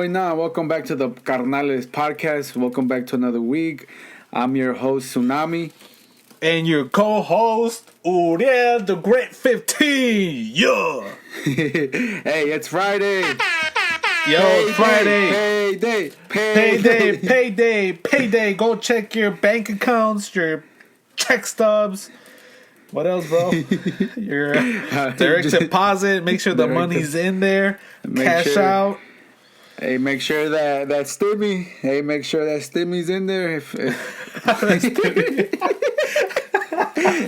going on? Welcome back to the Carnales podcast. Welcome back to another week. I'm your host, Tsunami. And your co-host, Uriel the Great 15. Yeah. Hey, it's Friday. Yo, Friday. Payday. Go check your bank accounts, your check stubs. What else, bro? Your direct deposit. Make sure the money's in there. Cash out. Hey, make sure that stimmy. Hey, make sure that stimmy's in there. If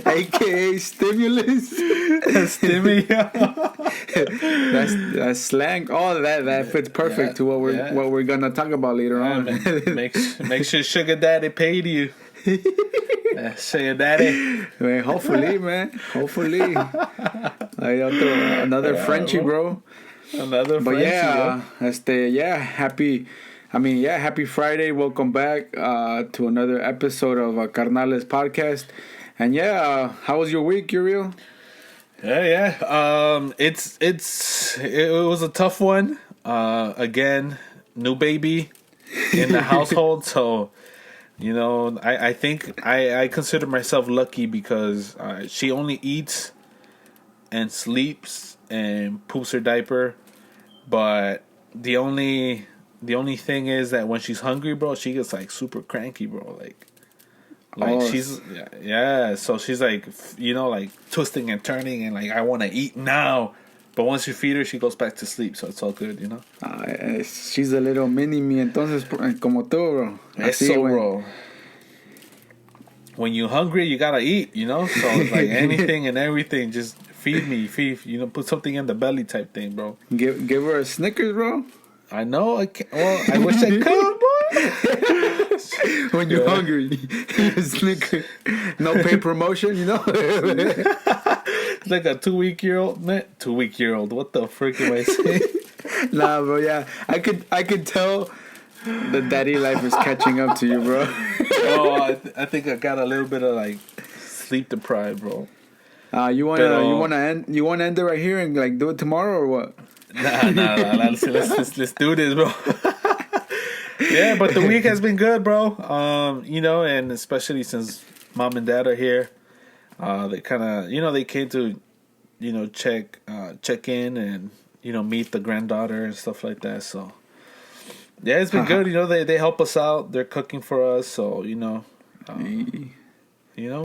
AKA stimulus. Stimmy. That's slang. All that fits perfect to what we're gonna talk about later on. Make sure Sugar Daddy paid you. Sugar Daddy. Man, hopefully, man. Hopefully. Another Frenchie, bro. Another But Frenchie, happy Friday. Welcome back to another episode of Carnales podcast. And how was your week, Uriel? It was a tough one. Again, new baby in the household, so I think I consider myself lucky because she only eats and sleeps and poops her diaper, but the only thing is that when she's hungry, bro, she gets like super cranky, bro. She's so she's like twisting and turning and like, I want to eat now. But once you feed her, she goes back to sleep, so it's all good, She's a little mini me, entonces como tú, bro. Bro. When you're hungry, you gotta eat, So it's like anything and everything, just feed me, put something in the belly type thing, bro. Give her a Snickers, bro. I know. I can't. Well, I wish I could, boy. When you're hungry, Snickers. No pay promotion, It's like a 2-week-old, man. 2-week-old. What the frick am I saying? Nah, bro. Yeah, I could tell the daddy life is catching up to you, bro. I think I got a little bit of like sleep deprived, bro. You wanna end it right here and like do it tomorrow or what? Nah. Let's do this, bro. Yeah, but the week has been good, bro. And especially since mom and dad are here, they kind of, they came to, check in and meet the granddaughter and stuff like that. So yeah, it's been good. They help us out. They're cooking for us. So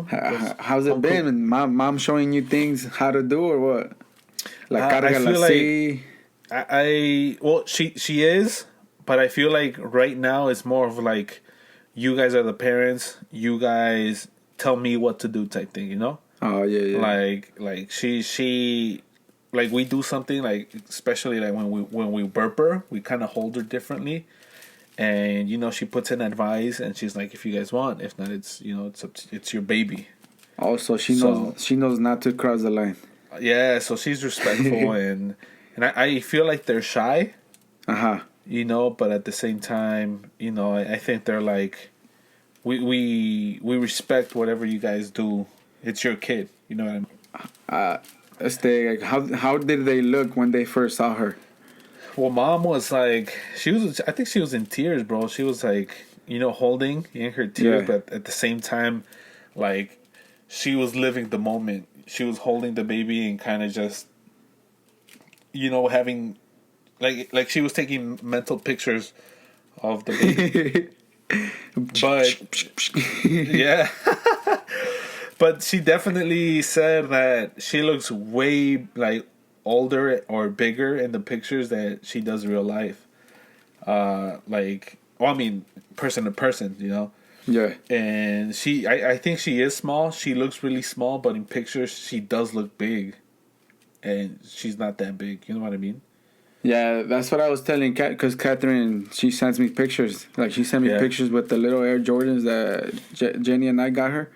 how's it been? Mom showing you things how to do or what? Like I feel like she is, but I feel like right now it's more of like, you guys are the parents. You guys tell me what to do type thing, Oh yeah. Like she like we do something like, especially like when we burp her, we kind of hold her differently, and she puts in advice, and she's like, if you guys want, if not, it's it's your baby. Also, she knows not to cross the line. Yeah, so she's respectful and I feel like they're shy. But at the same time, I think they're like, we respect whatever you guys do. It's your kid, you know what I mean? How did they look when they first saw her? Well, mom was like, I think she was in tears, bro. She was like, holding in her tears, but at the same time, like, she was living the moment. She was holding the baby and kind of just, having, like she was taking mental pictures of the baby. But yeah. But she definitely said that she looks way like older or bigger in the pictures that she does real life. Person to person, Yeah. And I think she is small. She looks really small, but in pictures she does look big. And she's not that big. You know what I mean? Yeah, that's what I was telling Kat, because Catherine, she sends me pictures. Like, she sent me pictures with the little Air Jordans that Jenny and I got her.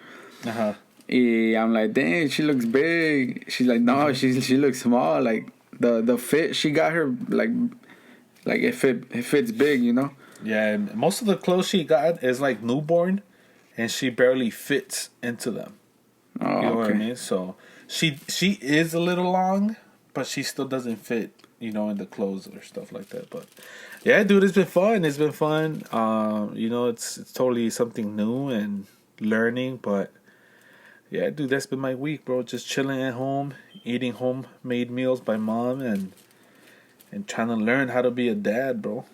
I'm like, dang, she looks big. She's like, no, she looks small. Like, the fit she got her, like it fits big, Yeah, and most of the clothes she got is like newborn, and she barely fits into them. Oh, you know what I mean? So she is a little long, but she still doesn't fit, in the clothes or stuff like that. But yeah, dude, it's been fun. It's been fun. It's totally something new and learning. But yeah, dude, that's been my week, bro. Just chilling at home, eating homemade meals by mom, and trying to learn how to be a dad, bro.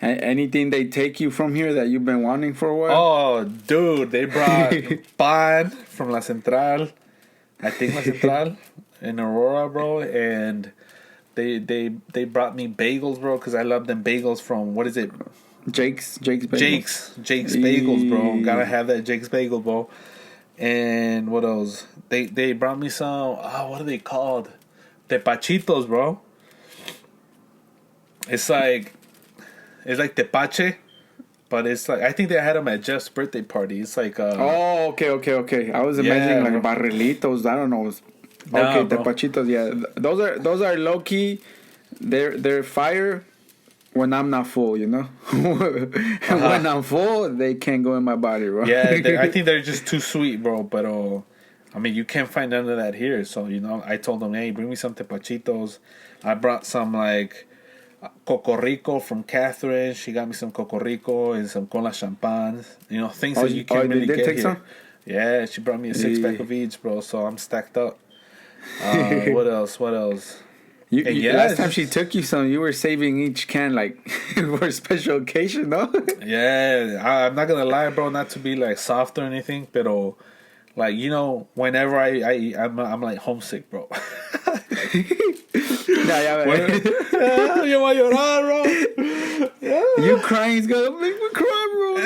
Anything they take you from here that you've been wanting for a while? Oh, dude, they brought pan from La Central. I think La Central in Aurora, bro, and they brought me bagels, bro, because I love them bagels from, what is it? Jake's Bagels. Jake's Bagels, bro. Gotta have that Jake's Bagel, bro. And what else? They brought me some, what are they called? Tepachitos, bro. It's like tepache, but it's like, I think they had them at Jeff's birthday party. It's like okay. I was imagining like barrilitos. I don't know. Okay, tepachitos. Yeah, those are low key. They're fire when I'm not full. You know, when I'm full, they can't go in my body, bro. Yeah, I think they're just too sweet, bro. But I mean, you can't find none of that here. So I told them, hey, bring me some tepachitos. I brought some like Cocorico from Catherine. She got me some Cocorico and some cola champagne. Things that you can't really get here. Some? Yeah, she brought me a 6-pack of each, bro. So I'm stacked up. What else? Last time she took you some, you were saving each can like for a special occasion, no? Yeah, I'm not gonna lie, bro. Not to be like soft or anything, but like whenever I'm like homesick, bro. You want to llorar, bro? Yeah. You crying is gonna make me cry, bro.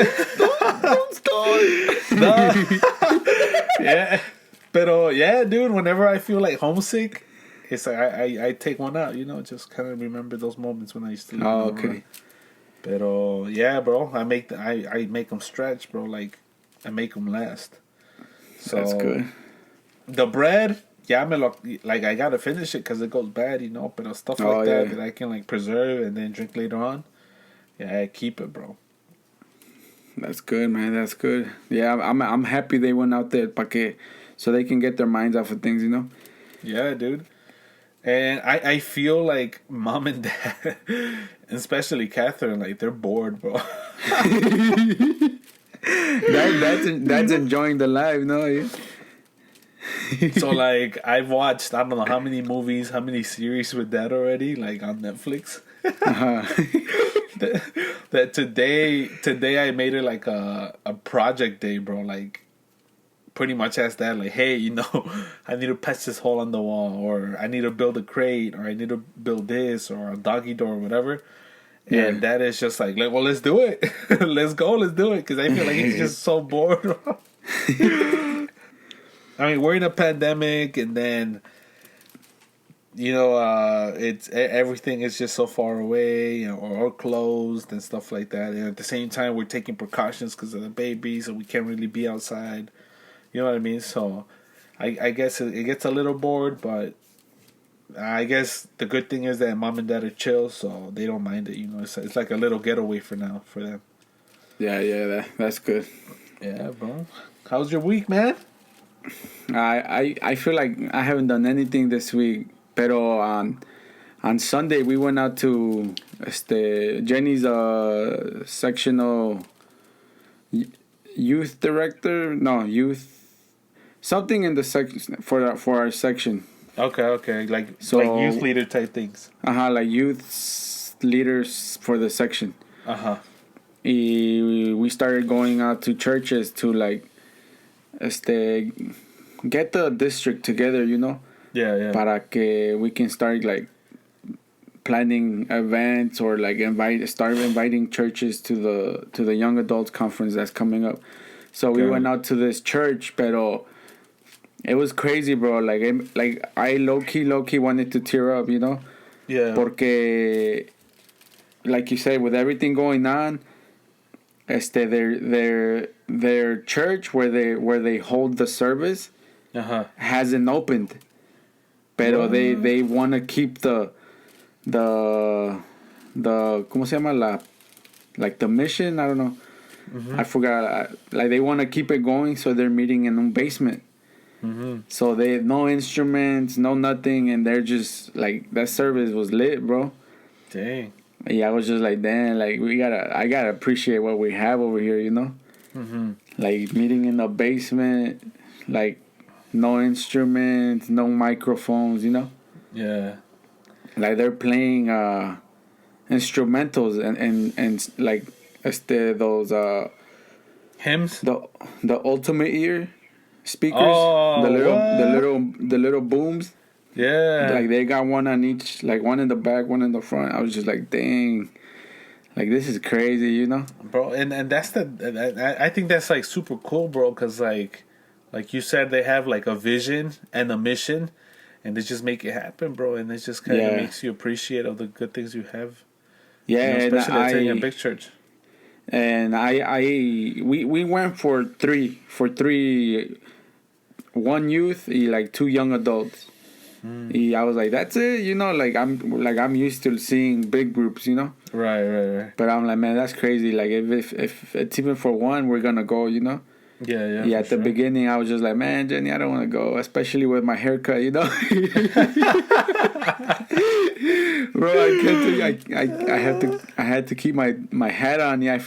Don't start. No. Yeah. But yeah, dude, whenever I feel like homesick, it's like I take one out, just kind of remember those moments when I used to live. Oh, okay. But yeah, bro, I make them stretch, bro. Like I make them last. So that's good. The bread, yeah, I gotta finish it because it goes bad, But stuff like that I can like preserve and then drink later on. Yeah, I keep it, bro. That's good, man. That's good. Yeah, I'm happy they went out there so they can get their minds off of things, Yeah, dude. And I feel like mom and dad, especially Catherine, like they're bored, bro. that's enjoying the life, no? So like I've watched I don't know how many movies, how many series with that already, like on Netflix. that today I made it like a project day, bro. Like pretty much as that, like, hey, I need to patch this hole on the wall, or I need to build a crate, or I need to build this, or a doggy door, or whatever. Yeah. And that is just like, well, let's do it. Let's go, let's do it. Because I feel like he's just so bored. I mean, we're in a pandemic, and then, it's everything is just so far away, or closed and stuff like that. And at the same time, we're taking precautions because of the baby, so we can't really be outside. You know what I mean? So, I guess it gets a little bored, but I guess the good thing is that mom and dad are chill, so they don't mind it. It's like a little getaway for now for them. Yeah, that's good. Yeah, bro. How's your week, man? I feel like I haven't done anything this week, pero on Sunday we went out to Jenny's sectional youth director, something in the section for our section. Okay, like youth leader type things. Like youth leaders for the section. We started going out to churches to like get the district together, Yeah. Para que we can start like planning events or like start inviting churches to the young adults conference that's coming up. So we went out to this church, pero it was crazy, bro. Like I low key wanted to tear up, Yeah. Porque like you said, with everything going on, their church where they hold the service hasn't opened, pero they want to keep the ¿cómo se llama? Like the mission, I don't know. I forgot. Like they want to keep it going, so they're meeting in a basement. Mm-hmm. So they no instruments, no nothing, and they're just like that service was lit, bro. Dang. Yeah, I was just like, damn, like I gotta appreciate what we have over here, you know. Mm-hmm. Like meeting in the basement, like no instruments, no microphones, you know. Yeah. Like they're playing instrumentals and like those Hymns. the ultimate ear speakers, Oh, what? the little booms. Yeah. Like they got one on each, like one in the back, one in the front. I was just like, dang, like this is crazy, you know, bro. And that's I think that's like super cool, bro. Because like you said, they have like a vision and a mission, and they just make it happen, bro. And it just kind of makes you appreciate all the good things you have. Yeah, you know, especially attending a big church. And we went for three, one youth, like two young adults. I was like, that's it, you know, like I'm used to seeing big groups, you know. Right. But I'm like, man, that's crazy. Like if it's even for one, we're gonna go, you know. Yeah. At the beginning, I was just like, man, Jenny, I don't want to go, especially with my haircut, you know. Bro, I can't tell you, I had to keep my hat on. Yeah, I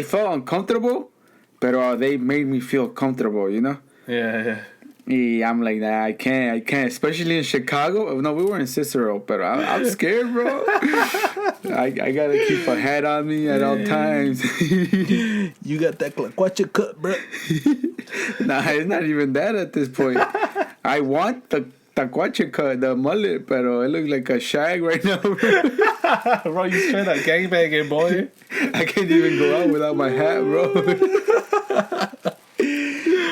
felt uncomfortable, but they made me feel comfortable, you know. Yeah. I'm like, nah, I can't, especially in Chicago. No, we were in Cicero, but I'm scared, bro. I gotta keep a hat on me at all times. You got that Tlacuache cut, bro. Nah, it's not even that at this point. I want the Tlacuache cut, the mullet, but it looks like a shag right now, bro. Bro, you straight up gangbanging, boy. I can't even go out without my hat, bro.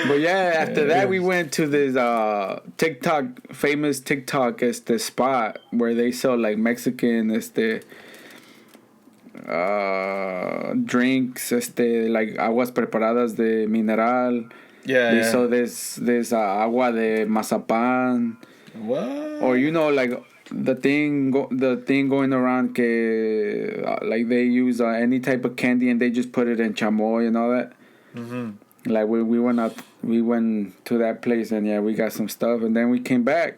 But yeah, after that we went to this famous TikTok spot where they sell like Mexican drinks, like aguas preparadas de mineral. They sell this agua de mazapan. What? Or you know, like the thing going around like they use any type of candy and they just put it in chamoy and all that. Mm-hmm. Like we went to that place and yeah, we got some stuff and then we came back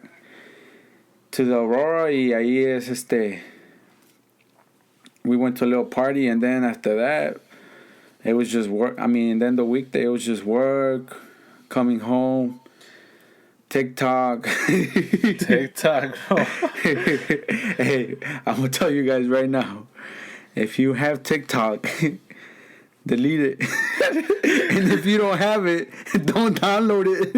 to the Aurora y ahí we went to a little party and then after that it was just work. I mean, then the weekday it was just work, coming home, TikTok. TikTok, bro. Hey, I'm gonna tell you guys right now, if you have TikTok, delete it. And if you don't have it, don't download it.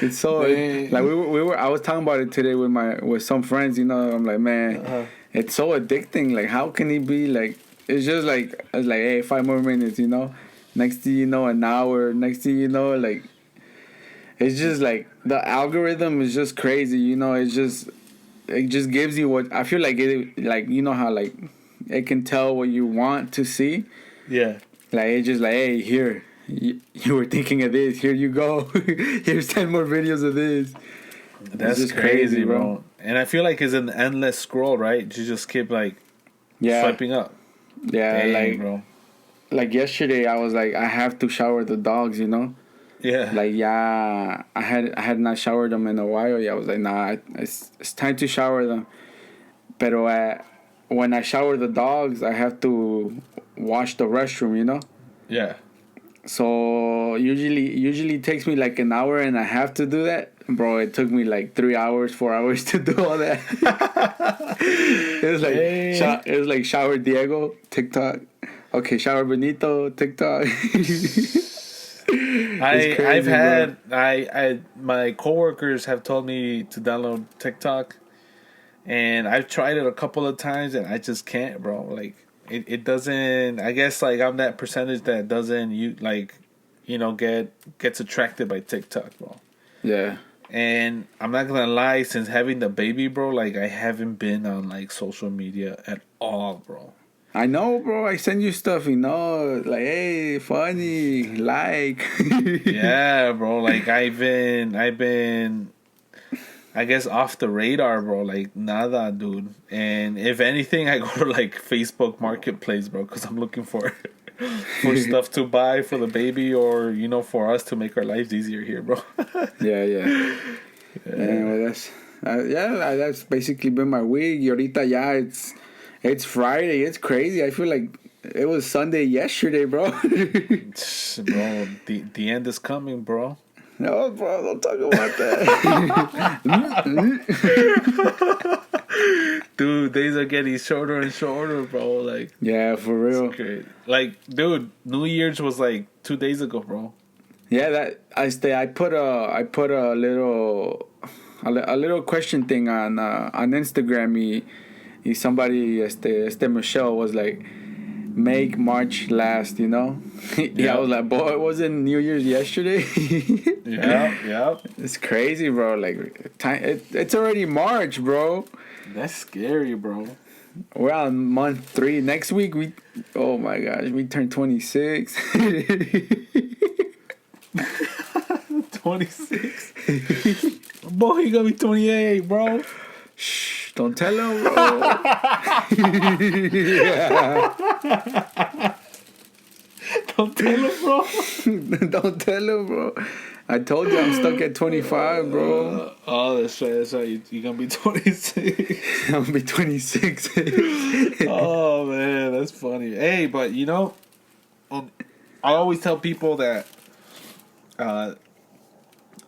It's so like we were I was talking about it today with some friends, you know. I'm like, man, it's so addicting. Like, how can it be like, it's just like, it's like, hey, 5 more minutes, you know. Next thing you know, an hour. Next thing you know, like, it's just like the algorithm is just crazy, you know. It just gives you what I feel like it, like, you know how like it can tell what you want to see. Yeah. Like, it's just like, hey, here, you were thinking of this. Here you go. Here's 10 more videos of this. That's just crazy, bro. And I feel like it's an endless scroll, right? You just keep like swiping up. Yeah, dang, like, bro. Like yesterday, I was like, I have to shower the dogs, you know. Yeah. Like, yeah, I had not showered them in a while. Yeah, I was like, nah, it's time to shower them. Pero when I shower the dogs, I have to wash the restroom, you know. Yeah. So usually it takes me like an hour and a half to do that. Bro, it took me like 3 hours, 4 hours to do all that. It was like shower Diego, TikTok. Okay, shower Benito, TikTok. My coworkers have told me to download TikTok, and I've tried it a couple of times and I just can't, bro. Like it doesn't. I guess like I'm that percentage that doesn't gets attracted by TikTok, bro. Yeah. And I'm not gonna lie, since having the baby, bro, like I haven't been on like social media at all, bro. I know, bro. I send you stuff, you know, like, hey, funny, like. Yeah, bro. Like I've been, I guess, off the radar, bro. Like nada, dude. And if anything, I go to like Facebook Marketplace, bro, because I'm looking for for stuff to buy for the baby, or for us to make our lives easier here, bro. Yeah. Well, that's basically been my week. Y ahorita ya it's Friday. It's crazy. I feel like it was Sunday yesterday, bro. Bro, the end is coming, bro. No, bro, don't talk about that. Dude, days are getting shorter and shorter, bro. Like, yeah, for real. It's great. Like, dude, New Year's was like 2 days ago, bro. Yeah, that I put a little question thing on Instagram. Somebody Michelle was like, make March last, Yeah, I was like, boy, it wasn't New Year's yesterday. Yeah. It's crazy, bro. Like, it's already March, bro. That's scary, bro. We're on month 3. Next week, oh my gosh, we turn 26. 26. Boy, you gonna be 28, bro. Shh, don't tell him, bro. Don't tell him, bro. Don't tell him, bro. I told you I'm stuck at 25, bro. That's right. You're gonna be 26. I'm gonna be 26. Oh, man, that's funny. Hey, but I always tell people that on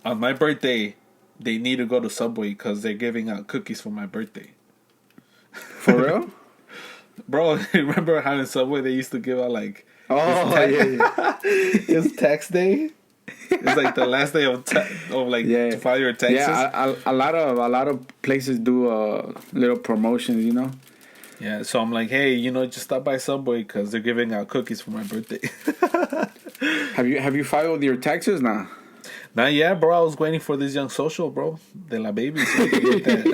my birthday, they need to go to Subway because they're giving out cookies for my birthday. For real? Bro, remember how in Subway they used to give out like... yeah. It's tax day. It's like the last day of to file your taxes. Yeah, a lot of places do little promotions, Yeah, so I'm like, hey, just stop by Subway because they're giving out cookies for my birthday. Have you filed your taxes now? Not yet, bro. I was waiting for this young social, bro, de la baby. So I can get that.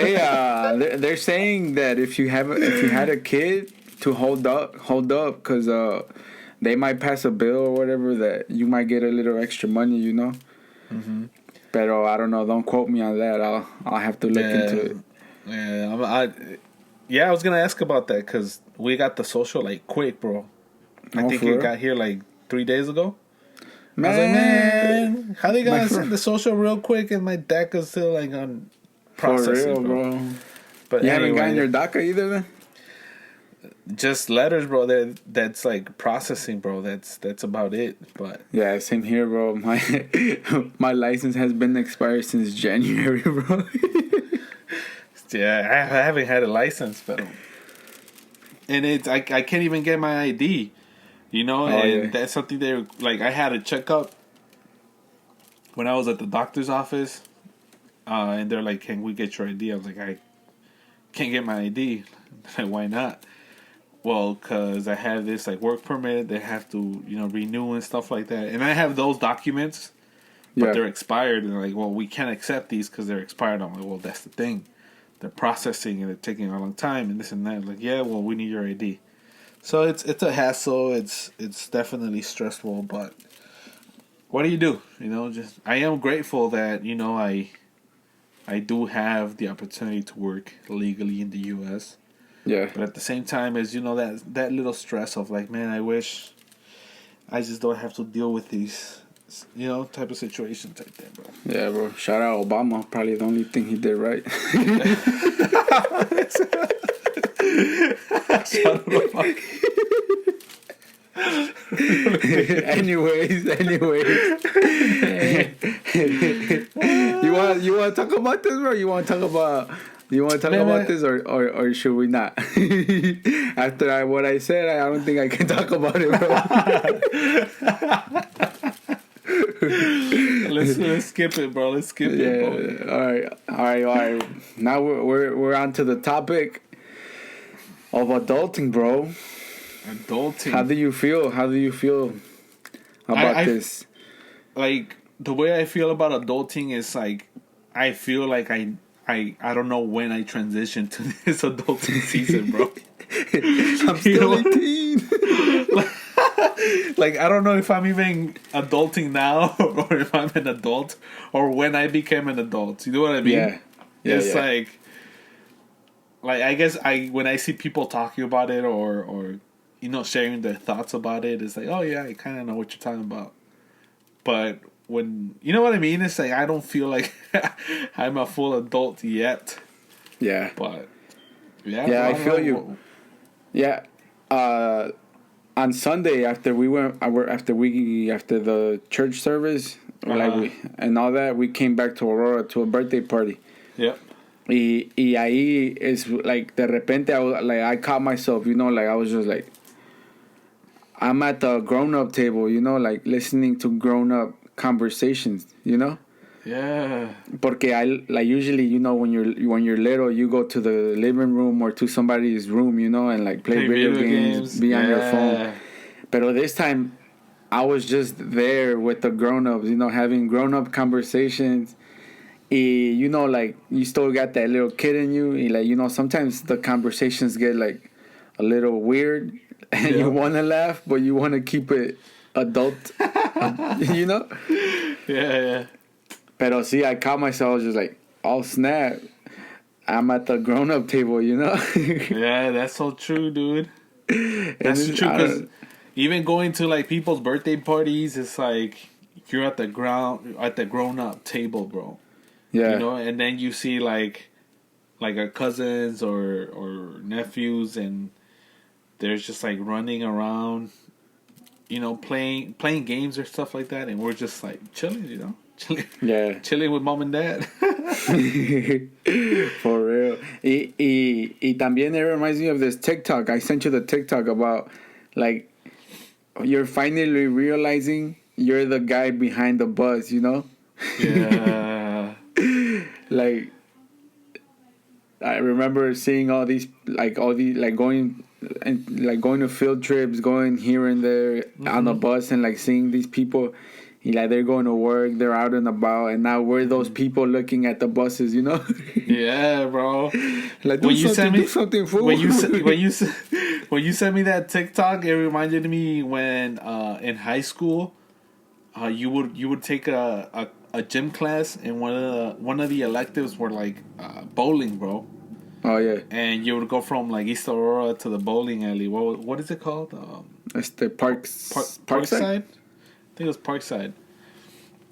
Hey, they're saying that if you had a kid, to hold up, because they might pass a bill or whatever that you might get a little extra money, Mm-hmm. But I don't know. Don't quote me on that. I'll have to look into it. Yeah, I was gonna ask about that because we got the social like quick, bro. I think it got here like 3 days ago. Man, I was like, man, how they gonna send the social real quick and my DACA is still like on processing, for real, bro. But you haven't gotten your DACA either, then? Just letters, bro. That's like processing, bro. That's about it. But yeah, same here, bro. My license has been expired since January, bro. Yeah, I haven't had a license, but and I can't even get my ID. That's something I had a checkup when I was at the doctor's office, and they're like, "Can we get your ID?" I was like, "I can't get my ID." Like, why not? Well, because I have this work permit, they have to renew and stuff like that, and I have those documents, but they're expired, and they're like, "Well, we can't accept these because they're expired." I'm like, "Well, that's the thing, they're processing and they're taking a long time and this and that." Like, yeah, well, we need your ID. So it's a hassle. It's definitely stressful, but what do you do? Just I am grateful that I do have the opportunity to work legally in the U.S. Yeah. But at the same time, is that little stress of like, man, I wish I just don't have to deal with these type of situations like that, bro. Yeah, bro. Shout out Obama. Probably the only thing he did right. Shout out Obama. anyways. You want to talk about this, bro? You want to talk about this, or should we not? After what I said, I don't think I can talk about it, bro. Let's skip it, bro. Let's skip it, bro. All right. Now we're on to the topic of adulting, bro. Adulting. How do you feel about this? Like, the way I feel about adulting is like, I feel like I don't know when I transition to this adulting season, bro. I'm still 18. Like, I don't know if I'm even adulting now or if I'm an adult or when I became an adult. You know what I mean? Yeah. It's like I guess when I see people talking about it or sharing their thoughts about it. It's like, oh yeah, I kind of know what you're talking about. But when, you know what I mean? It's like, I don't feel like I'm a full adult yet. Yeah. But, yeah. Yeah, I feel you. Yeah. On Sunday, after the church service, and all that, we came back to Aurora to a birthday party. Yep. Y ahí is like, de repente, I caught myself, like, I was just like, I'm at the grown-up table, like, listening to grown-up conversations, Yeah. Porque usually, when you're little, you go to the living room or to somebody's room, and like play video games, be on your phone. But this time, I was just there with the grown-ups, having grown-up conversations. Like, you still got that little kid in you. Like, sometimes the conversations get like a little weird, and you want to laugh, but you want to keep it adult, Yeah. Pero see, I caught myself just like, oh snap, I'm at the grown-up table, Yeah, that's so true, dude. That's true, because even going to like people's birthday parties, it's like you're at the grown-up table, bro. Yeah. And then you see like our cousins or nephews, and they're just like running around, playing games or stuff like that, and we're just like chilling, chilling with mom and dad. For real. Y también it reminds me of this TikTok. I sent you the TikTok about, like, you're finally realizing you're the guy behind the bus, Yeah. Like, I remember seeing all these going to field trips, going here and there on the bus, and like seeing these people, like, they're going to work, they're out and about, and now we're those people looking at the buses, Yeah, bro. Like, do something, fool. When you sent me that TikTok, it reminded me when in high school, you would take a gym class, and one of the electives were like bowling, bro. Oh yeah. And you would go from like East Aurora to the bowling alley. What is it called? It's the Parkside. I think it was Parkside.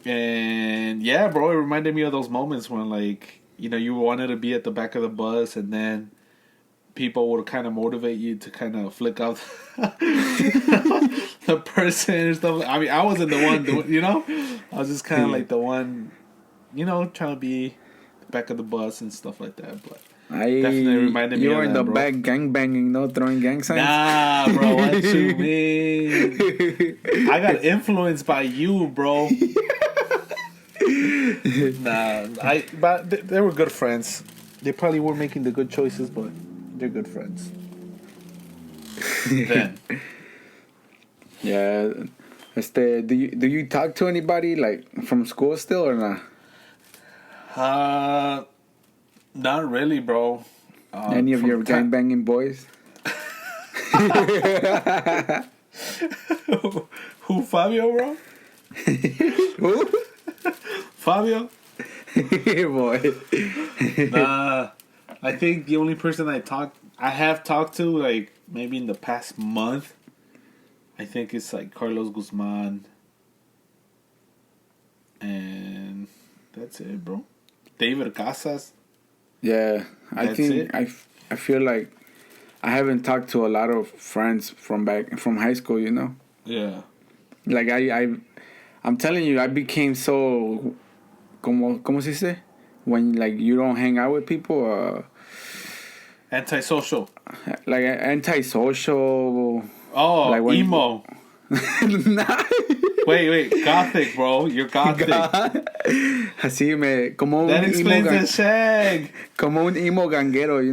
And yeah, bro, it reminded me of those moments when, like, you wanted to be at the back of the bus, and then people would kind of motivate you to kind of flick out the person and stuff. I mean, I wasn't the one doing, I was just kind of like the one, trying to be the back of the bus and stuff like that. But definitely reminded me of that, you were in the back gang banging, throwing gang signs. Nah, bro, what you mean? I got influenced by you, bro. But they were good friends. They probably were making the good choices, but they're good friends. Then, yeah. Do you talk to anybody like from school still or not? Not really, bro. Any of your gangbanging boys? Who, Fabio, bro? Who? Fabio? Boy. Nah, I think the only person I have talked to, like, maybe in the past month, I think it's like Carlos Guzman. And that's it, bro. David Casas. Yeah, I feel like I haven't talked to a lot of friends from high school, Yeah. Like I'm telling you, I became so ¿cómo se dice? When like you don't hang out with people, antisocial. Like antisocial. Oh, like emo. Nah. Wait, gothic, bro. You're gothic. Así como un that explains the shag. Como un emo ganguero,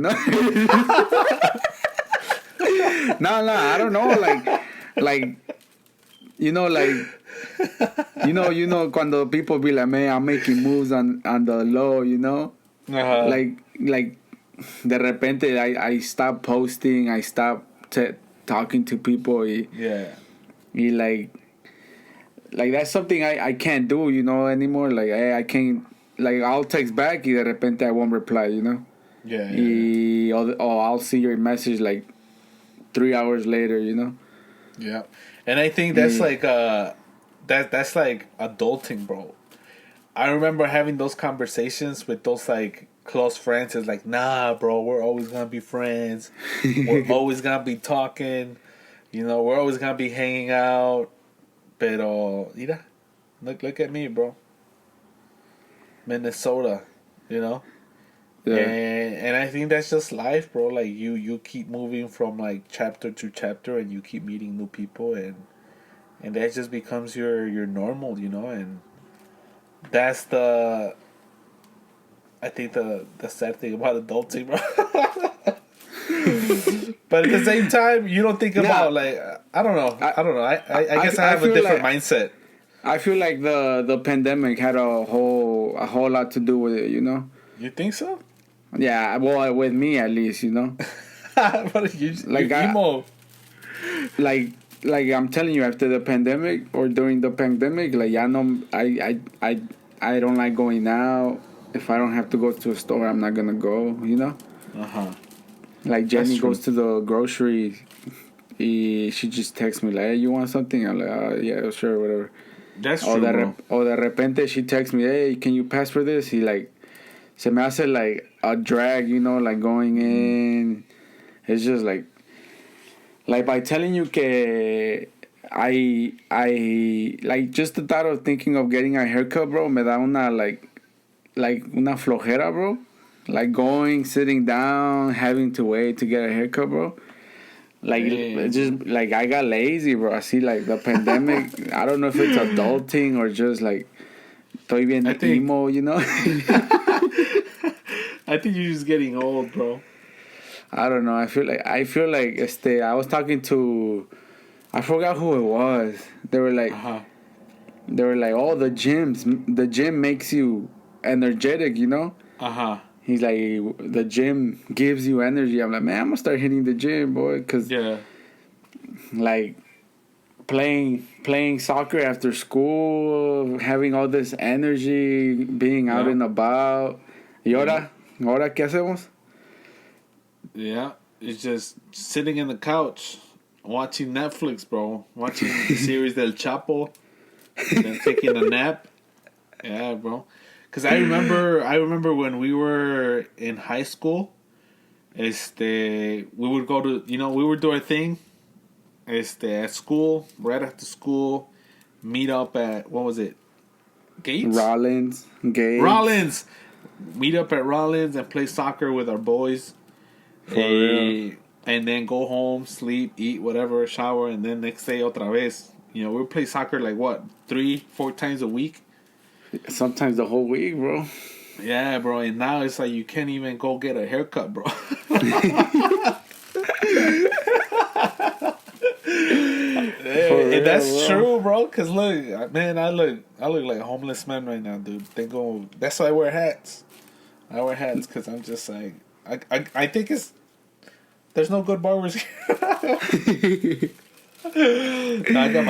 No, I don't know, like cuando people be like, man, I'm making moves on the low, Uh-huh. Like de repente I stop posting, I stop talking to people. Yeah. Like that's something I can't do, anymore. Like I can't, like I'll text back y de repente I won't reply, Yeah. Or I'll see your message like 3 hours later, you know. Yeah, and I think that's like that's like adulting, bro. I remember having those conversations with those like close friends. It's like, nah, bro, we're always gonna be friends. We're always gonna be talking. You know, we're always gonna be hanging out. Pero, mira, look at me, bro. Minnesota, you know. Yeah. And I think that's just life, bro. Like you keep moving from like chapter to chapter, and you keep meeting new people, and that just becomes your normal, you know. And that's I think the sad thing about adulting, bro. But at the same time, you don't think about like I don't know. I don't know. I guess I have a different mindset. I feel like the pandemic had a whole lot to do with it, you know. You think so? Yeah, well, with me at least, you know. But you emo. Like I'm telling you, after the pandemic or during the pandemic, like I don't like going out. If I don't have to go to a store, I'm not gonna go, you know. Like Jenny goes to the grocery, she just texts me like, "Hey, you want something?" I'm like, "Yeah, sure, whatever." That's true, bro. O de repente she texts me, "Hey, can you pass for this?" He like, se me hace like a drag, you know, like going in. It's just like by telling you que I like just the thought of thinking of getting a haircut, bro, me da una like una flojera, bro. Like going, sitting down, having to wait to get a haircut, bro. Like just like I got lazy, bro. I see like the pandemic. I don't know if it's adulting or just like estoy bien emo, you know. I think you're just getting old, bro. I don't know. I feel like I was talking to, I forgot who it was. They were like, oh, the gym makes you energetic, you know. He's like, the gym gives you energy. I'm like, man, I'm gonna start hitting the gym, boy, cause like playing soccer after school, having all this energy, being out and about. Y ahora qué hacemos? Yeah, it's just sitting in the couch, watching Netflix, bro. Watching the series Del Chapo, and then taking a nap. Yeah, bro. Because I remember when we were in high school, we would go to, we would do our thing, at school, right after school, meet up at, what was it? Gates? Rollins. Meet up at Rollins and play soccer with our boys. And then go home, sleep, eat, whatever, shower, and then next day otra vez. We would play soccer like what, 3-4 times a week? Sometimes the whole week, bro. Yeah, bro. And now it's like you can't even go get a haircut, bro. And that's true, bro. Cause look, man, I look like a homeless man right now, dude. That's why I wear hats. I wear hats because I'm just like, I think there's no good barbers here. No, I got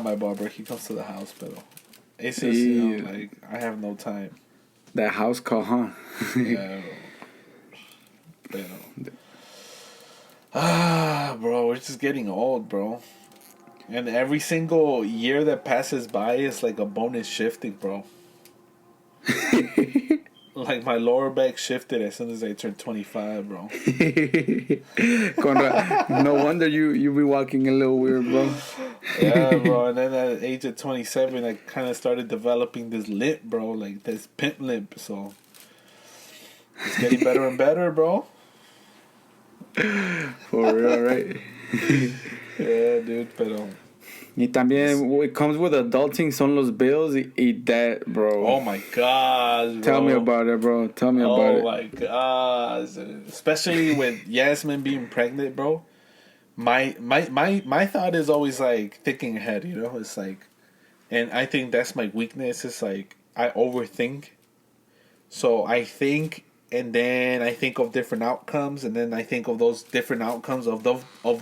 my barber. He comes to the house, but it's just, like, I have no time. That house call, huh? Yeah. Bro, we're just getting old, bro. And every single year that passes by is like a bonus shifting, bro. Like my lower back shifted as soon as I turned 25, bro. No wonder you be walking a little weird, bro. Yeah, bro. And then at the age of 27, I kind of started developing this limp, bro. Like this pimp limp. So it's getting better and better, bro. For real, right? Yeah, dude. Pero y también it comes with adulting, son los bills y debt, bro. Oh my gosh, bro. Tell me about it, bro. Tell me about it. Oh my gosh. Especially with Yasmin being pregnant, bro. My thought is always like thinking ahead, It's like, and I think that's my weakness. It's like I overthink. So I think, and then I think of different outcomes, and then I think of those different outcomes of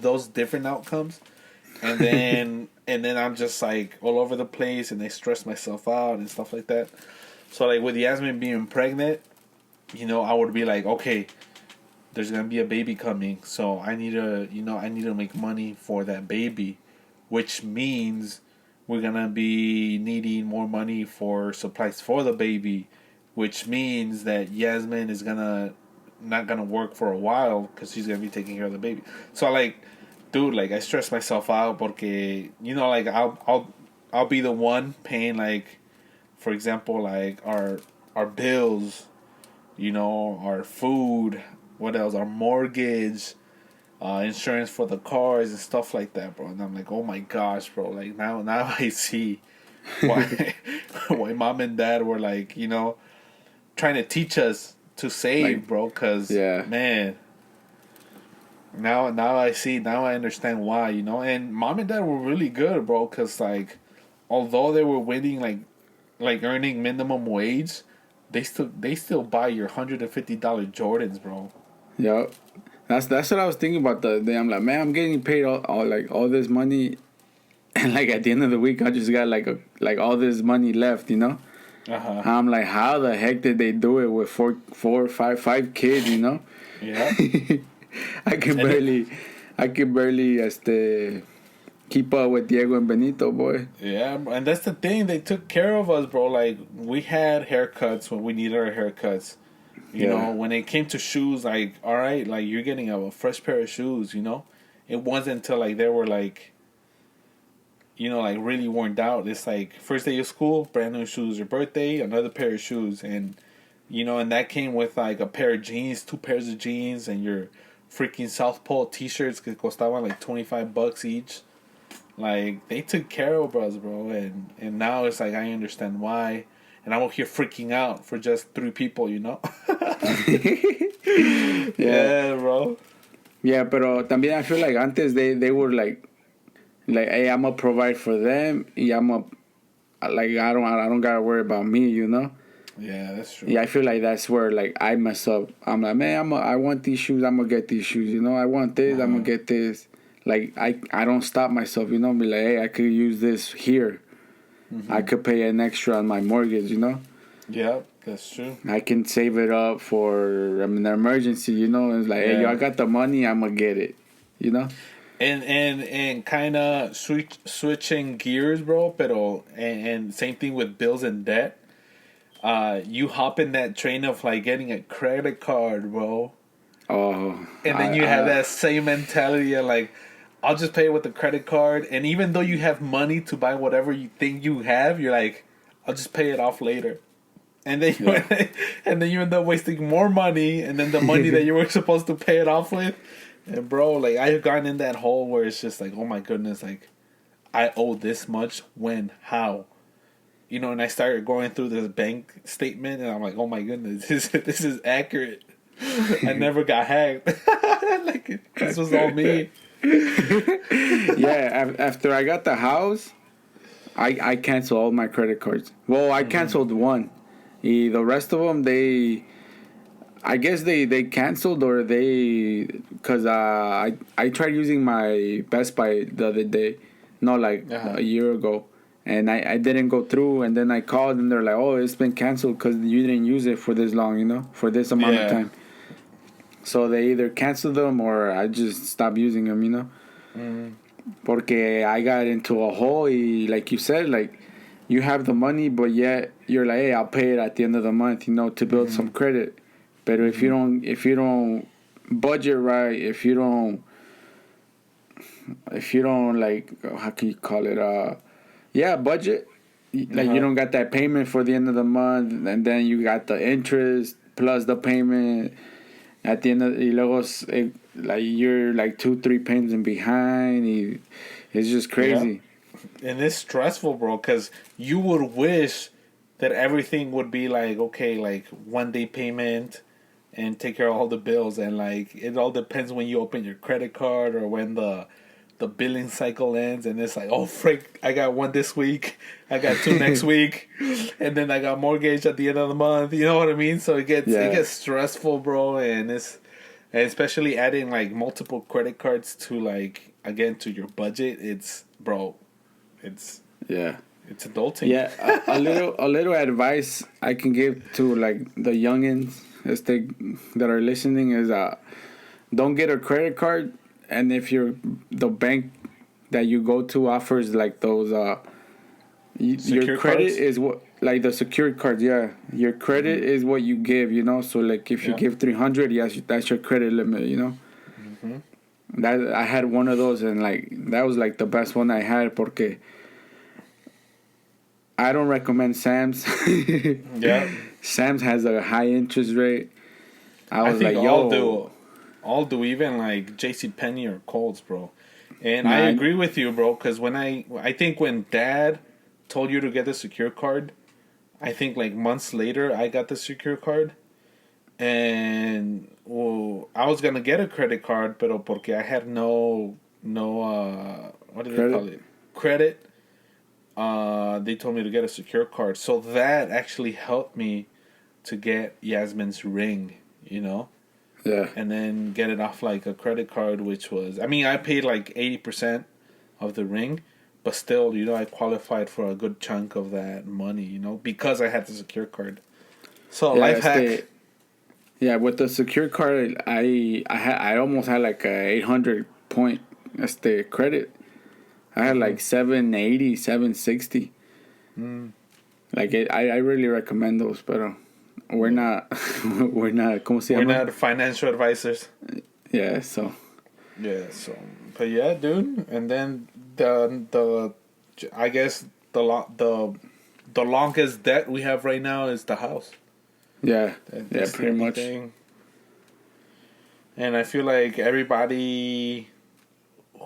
those different outcomes. And then I'm just like all over the place, and I stress myself out and stuff like that. So like with Yasmin being pregnant, I would be like, okay, there's gonna be a baby coming, so I need to make money for that baby, which means we're gonna be needing more money for supplies for the baby, which means that Yasmin is not gonna work for a while because she's gonna be taking care of the baby. So like, dude, like I stress myself out porque like I'll be the one paying, like, for example, like our bills, our food, what else, our mortgage, insurance for the cars and stuff like that, bro. And I'm like, oh my gosh, bro, like now I see why why mom and dad were like, trying to teach us to save, like, bro, because man, now I see, now I understand why, and mom and dad were really good, bro, because like although they were winning like earning minimum wage, they still buy your $150 Jordans, bro. Yeah, that's what I was thinking about the day. I'm like, man, I'm getting paid all this money, and like at the end of the week, I just got like all this money left, Uh-huh. I'm like, how the heck did they do it with five kids, Yeah. I can barely keep up with Diego and Benito, boy. Yeah, and that's the thing. They took care of us, bro. Like, we had haircuts when we needed our haircuts. You know, when it came to shoes, like, all right, like, you're getting a fresh pair of shoes, It wasn't until, like, they were, like, like, really worn out. It's like, first day of school, brand new shoes. Your birthday, another pair of shoes. And, and that came with, like, a pair of jeans, 2 pairs of jeans, and your freaking South Pole t-shirts que costaban, like, $25 each. Like, they took care of us, bro, and now it's like I understand why, and I'm out here freaking out for just 3 people, Yeah, bro. Yeah, pero también I feel like antes they were like, hey, I'm gonna provide for them, y I'm gonna, like, I don't gotta worry about me, Yeah, that's true. Yeah, I feel like that's where, like, I mess up. I'm like, man, I want these shoes, I'm gonna get these shoes, I want this, I'm gonna get this. Like, I don't stop myself, be like, hey, I could use this here. Mm-hmm. I could pay an extra on my mortgage, Yeah, that's true. I can save it up for an emergency, It's like, hey, yo, I got the money, I'm going to get it, And kind of switching gears, bro, pero, and same thing with bills and debt. You hop in that train of, like, getting a credit card, bro. Oh. And then you have that same mentality of, like, I'll just pay it with the credit card. And even though you have money to buy whatever you think you have, you're like, I'll just pay it off later. And then you end up wasting more money, and then the money that you were supposed to pay it off with. And bro, like, I've gone in that hole where it's just like, oh my goodness, like, I owe this much, when, how? And I started going through this bank statement, and I'm like, oh my goodness, this is accurate. I never got hacked. Like, this was all me. Yeah, after I got the house, I canceled all my credit cards. Well, I canceled one. The rest of them, I guess they canceled, or because I tried using my Best Buy the other day, a year ago, and I didn't go through, and then I called, and they're like, oh, it's been canceled because you didn't use it for this long, for this amount of time. So they either canceled them or I just stopped using them, Porque I got into a hole, like you said, like, you have the money, but yet you're like, hey, I'll pay it at the end of the month, to build some credit. But if you don't budget right, if you don't like, how can you call it? Budget. Like, you don't got that payment for the end of the month, and then you got the interest plus the payment. At the end of like, you're like 2-3 payments behind. It's just crazy. Yeah. And it's stressful, bro, because you would wish that everything would be like, okay, like 1 day payment and take care of all the bills. And like, it all depends when you open your credit card or when the billing cycle ends, and it's like, oh frick, I got 1 this week, I got 2 next week, and then I got mortgage at the end of the month. You know what I mean? So it gets stressful, bro, and especially adding like multiple credit cards to, like, again, to your budget. It's adulting. Yeah, a little advice I can give to, like, the youngins that are listening is don't get a credit card, and if the bank that you go to offers like those your credit cards? Is what, like the secured cards, yeah, your credit is what you give, so like if you give 300, yes, that's your credit limit, that I had one of those, and like that was like the best one I had, porque I don't recommend Sam's. Yeah, Sam's has a high interest rate. I was think like, yo, all do even like JCPenney or Kohl's, bro. And I agree with you, bro, because when I think when Dad told you to get the secure card, I think like months later I got the secure card, and I was gonna get a credit card, pero porque I had no what do they call it, credit. They told me to get a secure card, so that actually helped me to get Yasmin's ring, Yeah. And then get it off like a credit card, which was, I mean, I paid like 80% of the ring, but still, I qualified for a good chunk of that money, because I had the secure card. So life hack. Yeah, with the secure card, I almost had like a 800 point credit. I had like 780, 760. Like I really recommend those, but we're not ¿cómo se llama? We're not financial advisors. Yeah, so. Yeah, so, but yeah, dude, and then the I guess the longest debt we have right now is the house. Yeah, pretty much. And I feel like everybody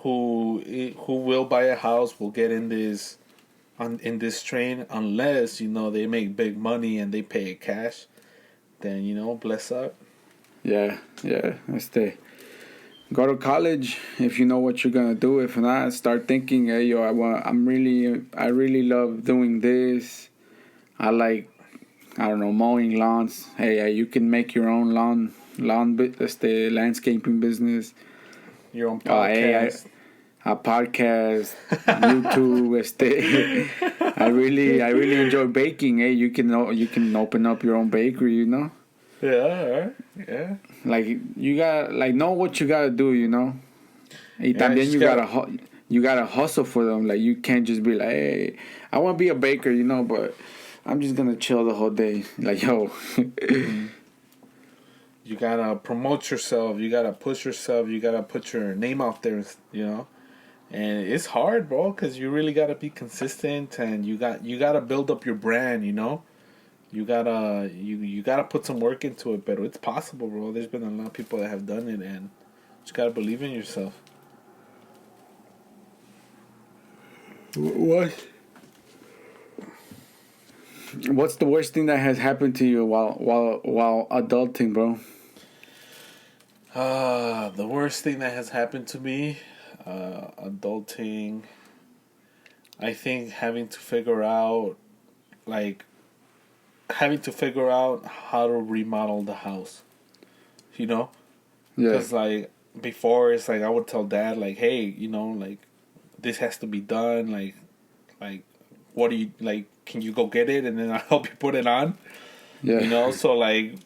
who will buy a house will get in this train unless they make big money and they pay it cash. Then bless up. Yeah. Go to college if you know what you're gonna do. If not, start thinking, hey, yo, I really love doing this. I like, I don't know, mowing lawns. Hey, you can make your own lawn landscaping business. Your own podcast. A podcast, YouTube. I really enjoy baking. Hey, you can open up your own bakery. Yeah. Like you got know what you gotta do. Y también you gotta hustle for them. Like you can't just be like, hey, I want to be a baker, but I'm just gonna chill the whole day. Like, yo. You gotta promote yourself. You gotta push yourself. You gotta put your name out there. And it's hard, bro, because you really gotta be consistent, and you gotta build up your brand. You gotta put some work into it, but it's possible, bro. There's been a lot of people that have done it, and you just gotta believe in yourself. What's the worst thing that has happened to you while adulting, bro? The worst thing that has happened to me, adulting, I think having to figure out how to remodel the house, Yeah. Because, before, it's I would tell Dad, hey, this has to be done, what do you, can you go get it, and then I'll help you put it on? Yeah. So,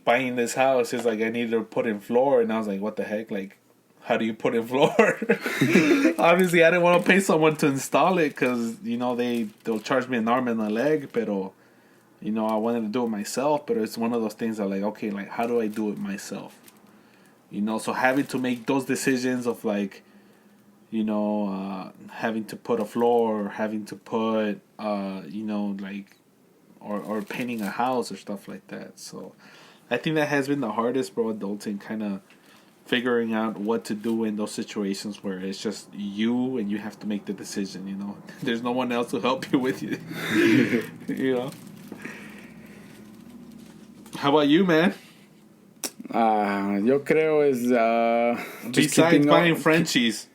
buying this house is, I needed to put in floor, and I was like, what the heck, how do you put in floor? Obviously, I didn't want to pay someone to install it, because, they'll charge me an arm and a leg, pero, I wanted to do it myself, but it's one of those things that, okay, how do I do it myself? So having to make those decisions of, having to put a floor, or having to put, or painting a house or stuff like that. So I think that has been the hardest, bro, adulting, kind of figuring out what to do in those situations where it's just you and you have to make the decision, There's no one else to help you with you, How about you, man? Yo creo is besides buying Frenchies.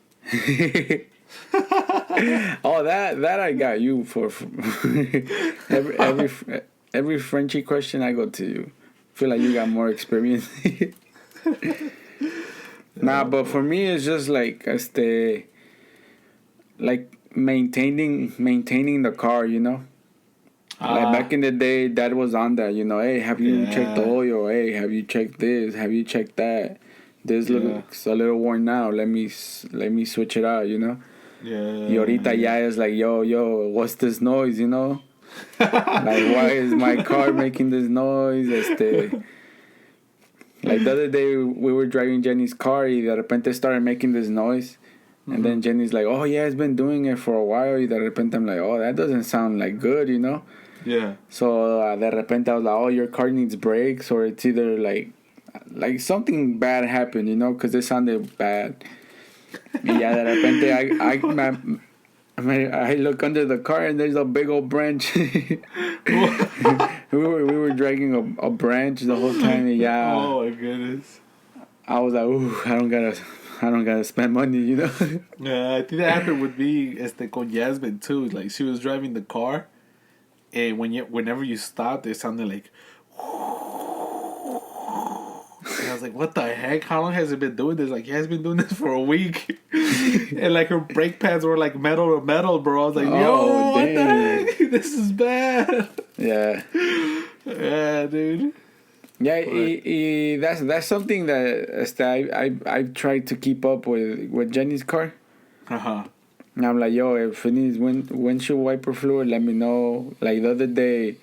Oh, that I got you for every Frenchie question I go to you. Feel like you got more experience. Nah, but for me it's just maintaining the car, back in the day, Dad was on that, hey, have you checked the oil? Hey, have you checked this? Have you checked that? This looks a little worn out. Let me switch it out, you know. Yeah. Y ahorita ya is like, yo, what's this noise, you know? Like, why is my car making this noise? Like the other day we were driving Jenny's car y de repente started making this noise. And then Jenny's like, oh yeah, it's been doing it for a while. Y de repente I'm like, oh, that doesn't sound like good, you know? Yeah. So de repente I was like, oh, your car needs brakes, or it's either like something bad happened, you know, because it sounded bad. Y ya de repente I look under the car and there's a big old branch. we were dragging a branch the whole time. Yeah. Oh my goodness. I was like, ooh, I don't gotta spend money, you know. Yeah, I think that happened with me, con Yasmin too. Like she was driving the car, and whenever you stopped, it sounded like. And I was like, what the heck? How long has it been doing this? Like, he has been doing this for a week. And, like, her brake pads were, like, metal to metal, bro. I was like, yo, what the heck? This is bad. Yeah. Yeah, dude. Yeah, that's something that I've tried to keep up with Jenny's car. Uh-huh. And I'm like, yo, if it needs windshield wiper fluid, let me know. Like, the other day,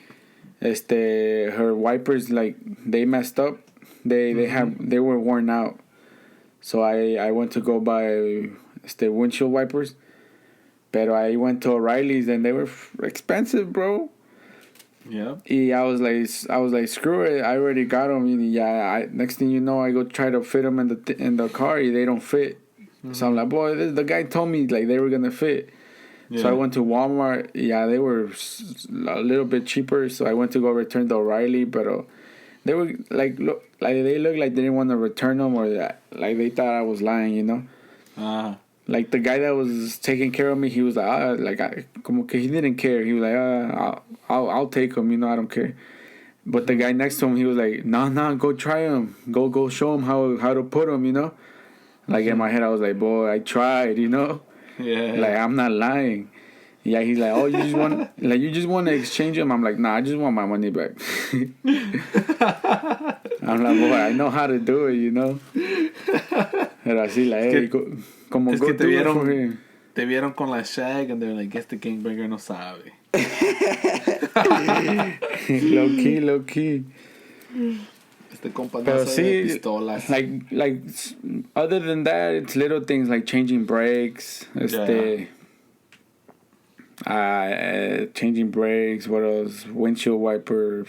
her wipers, like, they messed up. They were worn out, so I went to go buy windshield wipers, but I went to O'Reilly's and they were expensive, bro. Yeah. I was like, screw it, I already got them. Yeah. Next thing you know, I go try to fit them in the car, they don't fit. So I'm like, boy, the guy told me like they were gonna fit. Yeah. So I went to Walmart. Yeah, they were a little bit cheaper. So I went to go return the O'Reilly, but. They were they looked like they didn't want to return them, or like they thought I was lying, you know. Like the guy that was taking care of me, he was like, como que he didn't care. He was like, I'll take them, you know, I don't care. But the guy next to him, he was like, nah, go try them, go show him how to put them, you know. Like in my head, I was like, boy, I tried, you know. Yeah. Like I'm not lying. Yeah, he's like, oh, you just want to exchange them? I'm like, nah, I just want my money back. I'm like, boy, I know how to do it, you know. Pero así, like, hey, como go do it for him. Te vieron con la shag and they're like, guess the gangbanger no sabe. Low key. Compa no sabe de pistolas. Like, other than that, it's little things like changing brakes, changing brakes, what else? Windshield wiper,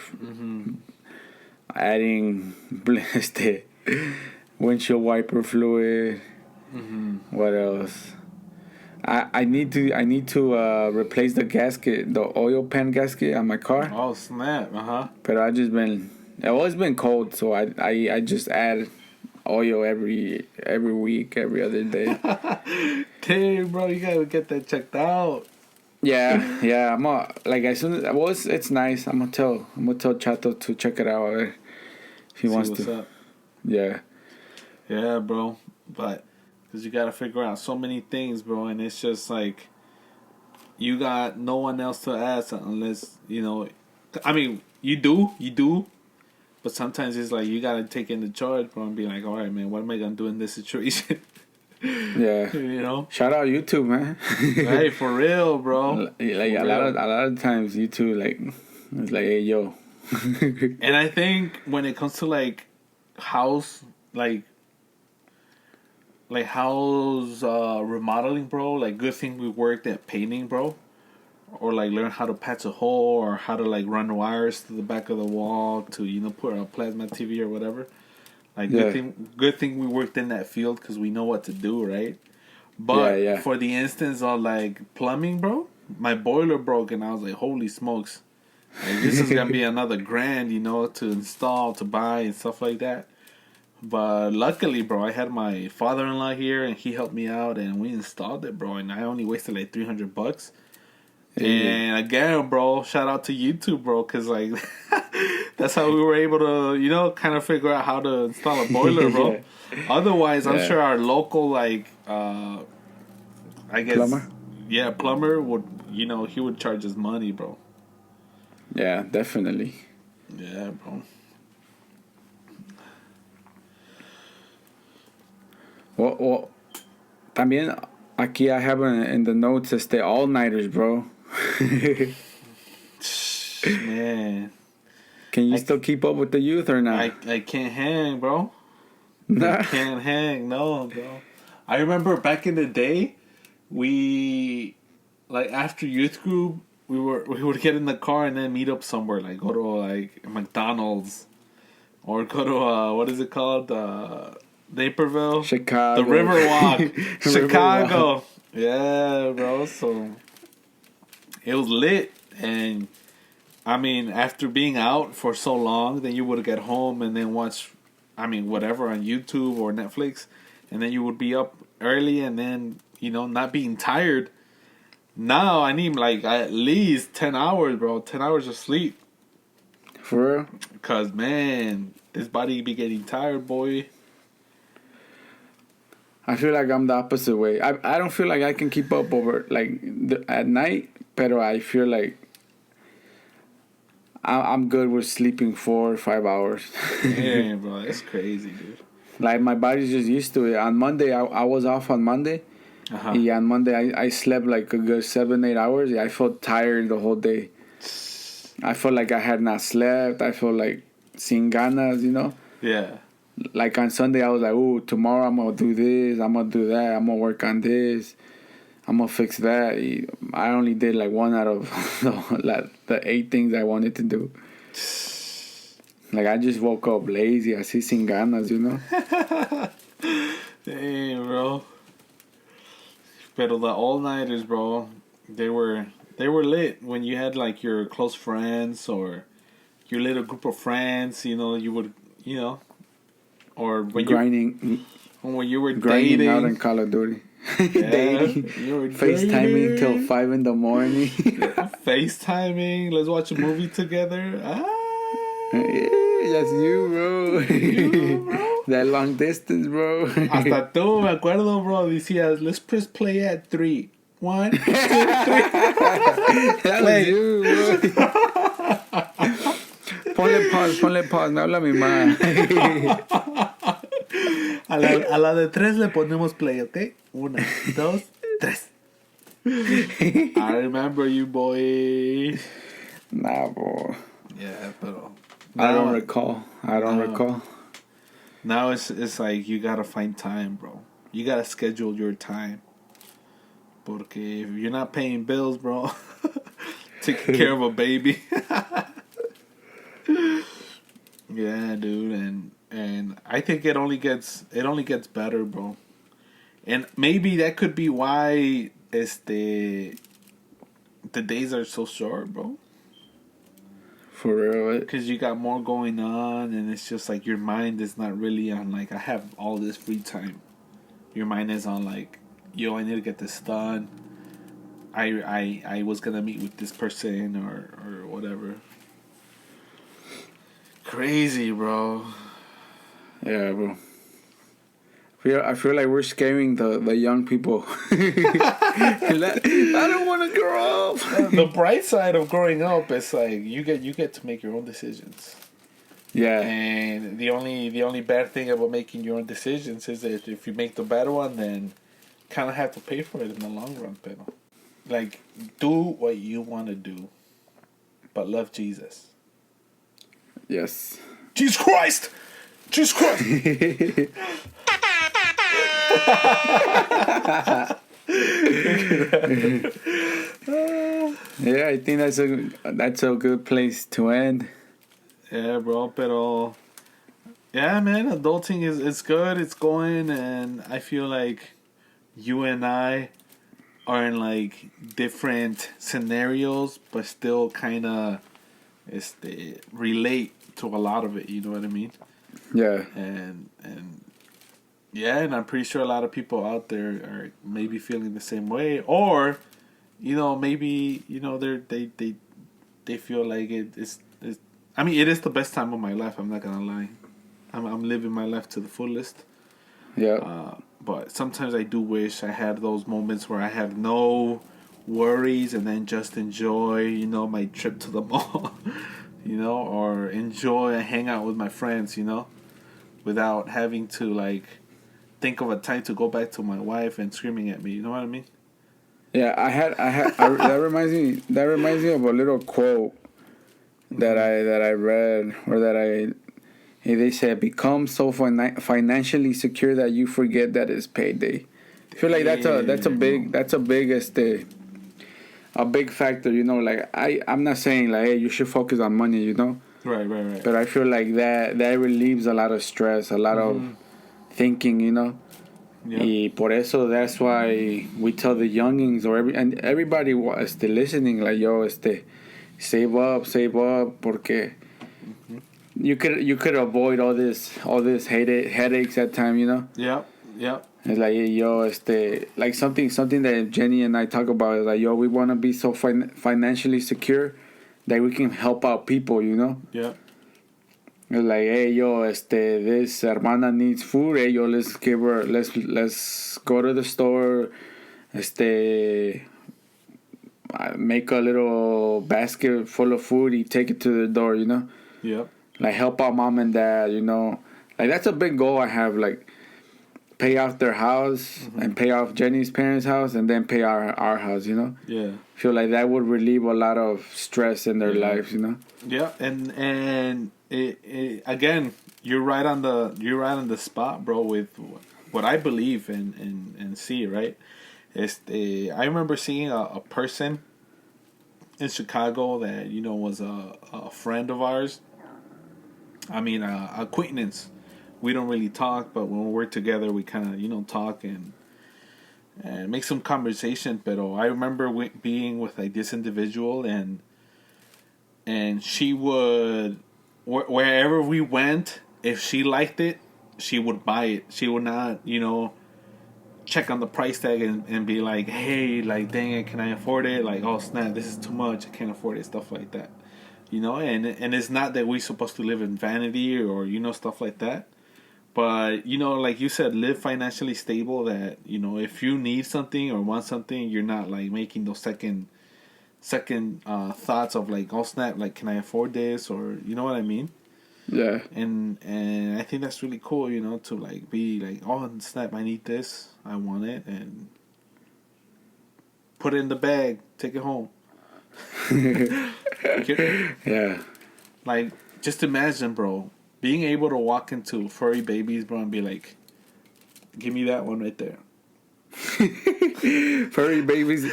adding windshield wiper fluid. What else? I need to replace the gasket, the oil pan gasket on my car. Oh snap! But I've always been cold, so I just add oil every week, every other day. Damn, bro, you gotta get that checked out. Yeah. I'm like, as soon as it's nice. I'm gonna tell Chato to check it out if he wants to. What's up. Yeah, bro. But because you gotta figure out so many things, bro, and it's just like you got no one else to ask unless you know. I mean, you do, but sometimes it's like you gotta take in the charge, bro, and be like, all right, man, what am I gonna do in this situation? Yeah, you know. Shout out YouTube, man. Hey, for real, bro. Like a lot of times YouTube, like, it's like, hey, yo. And I think when it comes to like house remodeling, bro, like good thing we worked at painting, bro, or like learn how to patch a hole or how to like run wires to the back of the wall to put a plasma TV or whatever. Like good thing we worked in that field because we know what to do, right? But for the instance of like plumbing, bro, my boiler broke and I was like, holy smokes, like, this is gonna be another $1,000, to install, to buy, and stuff like that. But luckily, bro, I had my father-in-law here and he helped me out and we installed it, bro. And I only wasted like $300. And again, bro, shout out to YouTube, bro, because like that's how we were able to, kind of figure out how to install a boiler, bro. Otherwise, I'm sure our local I guess plumber would, he would charge us money, bro. Yeah, definitely. Yeah, bro. Well, también aquí I have in the notes all-nighters, bro. Man. Can you still keep up with the youth or not? I can't hang, bro. Nah. I can't hang, no, bro. I remember back in the day, we like after youth group, we would get in the car and then meet up somewhere, like go to like McDonald's or go to what is it called, Naperville, Chicago, the Riverwalk, Chicago. Riverwalk. Yeah, bro. So it was lit, and I mean, after being out for so long, then you would get home and then watch, I mean, whatever on YouTube or Netflix, and then you would be up early and then, not being tired. Now I need like at least 10 hours, bro. 10 hours of sleep. For real? Because, man, this body be getting tired, boy. I feel like I'm the opposite way. I don't feel like I can keep up over, like, at night, but I feel like I'm good with sleeping 4 or 5 hours. Yeah, bro, that's crazy, dude. Like, my body's just used to it. On Monday, I was off on Monday. Uh-huh. Yeah, on Monday, I slept like a good 7-8 hours. Yeah, I felt tired the whole day. I felt like I had not slept. I felt like sin ganas, Yeah. Like on Sunday, I was like, "Ooh, tomorrow I'm going to do this. I'm going to do that. I'm going to work on this. I'm going to fix that." I only did like one out of the 8 things I wanted to do. Like, I just woke up lazy, así sin ganas, Damn, bro. Pero the all-nighters, bro, they were lit when you had like your close friends or your little group of friends, you would, or when when you were grinding dating out in Call of Duty. Yeah, dating, you were FaceTiming till 5 in the morning. FaceTiming, let's watch a movie together. Yeah, that's you, bro. Bro. That long distance, bro. Hasta tú, me acuerdo, bro, decías, let's press play at 3. 1, 2, 3. That was you, bro. Ponle pause, me habla mi mamá. A la de 3 le ponemos play, ¿ok? 1, 2, 3. I remember you, boy. Nah, bro. Yeah, pero I don't recall. Now it's like you gotta find time, bro. You gotta schedule your time. Porque if you're not paying bills, bro, taking care of a baby. Yeah, dude, and I think it only gets better, bro. And maybe that could be why the days are so short, bro. For real, Because you got more going on, and it's just like your mind is not really on like I have all this free time. Your mind is on like, yo, I need to get this done. I was gonna meet with this person or whatever. Crazy, bro. Yeah, bro. I feel like we're scaring the young people. I don't want to grow up. The bright side of growing up is like you get to make your own decisions. Yeah. And the only bad thing about making your own decisions is that if you make the bad one, then kind of have to pay for it in the long run. Pero like, do what you want to do, but love Jesus. Yes. Jesus Christ! Jesus Christ! Yeah, I think that's a good place to end. Yeah, bro, pero yeah, man, adulting is good. It's going, and I feel like you and I are in like different scenarios, but still kind of relate to a lot of it. You know what I mean? Yeah. And yeah, and I'm pretty sure a lot of people out there are maybe feeling the same way, or maybe they feel like it's. I mean, it is the best time of my life. I'm not gonna lie. I'm living my life to the fullest. Yeah. But sometimes I do wish I had those moments where I have no worries and then just enjoy, my trip to the mall, or enjoy and hang out with my friends, without having to like think of a time to go back to my wife and screaming at me. You know what I mean? Yeah, that reminds me of a little quote that I read, or they said, become so financially secure that you forget that it's payday. I feel like that's a big factor, you know. Like I'm not saying like, hey, you should focus on money, you know. Right. But I feel like that relieves a lot of stress, a lot of thinking, you know. Yep. Y por eso, that's why we tell the youngins and everybody listening, like, yo, save up, porque you could avoid all this headaches at time, you know. Yep. It's like, yo, like something that Jenny and I talk about is like, yo, we want to be so financially secure that we can help out people, you know. Yeah. It's like, hey, yo, this hermana needs food. Hey, yo, let's go to the store. Make a little basket full of food. You take it to the door, you know. Yep. Like, help out mom and dad, you know. Like, that's a big goal I have. Like, pay off their house and pay off Jenny's parents' house and then pay our house, you know. Yeah. I feel like that would relieve a lot of stress in their lives, you know. Yeah, and it again, you're right on the spot, bro. With what I believe and see, right? I remember seeing a person in Chicago that, you know, was a friend of ours. I mean, acquaintance. We don't really talk, but when we're together, we kind of, you know, talk and make some conversation. But I remember being with like this individual, and she would, wherever we went, if she liked it, she would buy it. She would not, you know, check on the price tag and be like, hey, like, dang it, can I afford it? Like, oh snap, this is too much, I can't afford it, stuff like that. You know, and it's not that we're supposed to live in vanity or, you know, stuff like that. But, you know, like you said, live financially stable, that, you know, if you need something or want something, you're not like making those second thoughts of like, oh snap, like, can I afford this? Or, you know what I mean? Yeah. And I think that's really cool, you know, to like be like, oh snap, I need this, I want it, and put it in the bag, take it home. Yeah. Like, just imagine, bro, being able to walk into Furry Babies, bro, and be like, give me that one right there. Furry babies,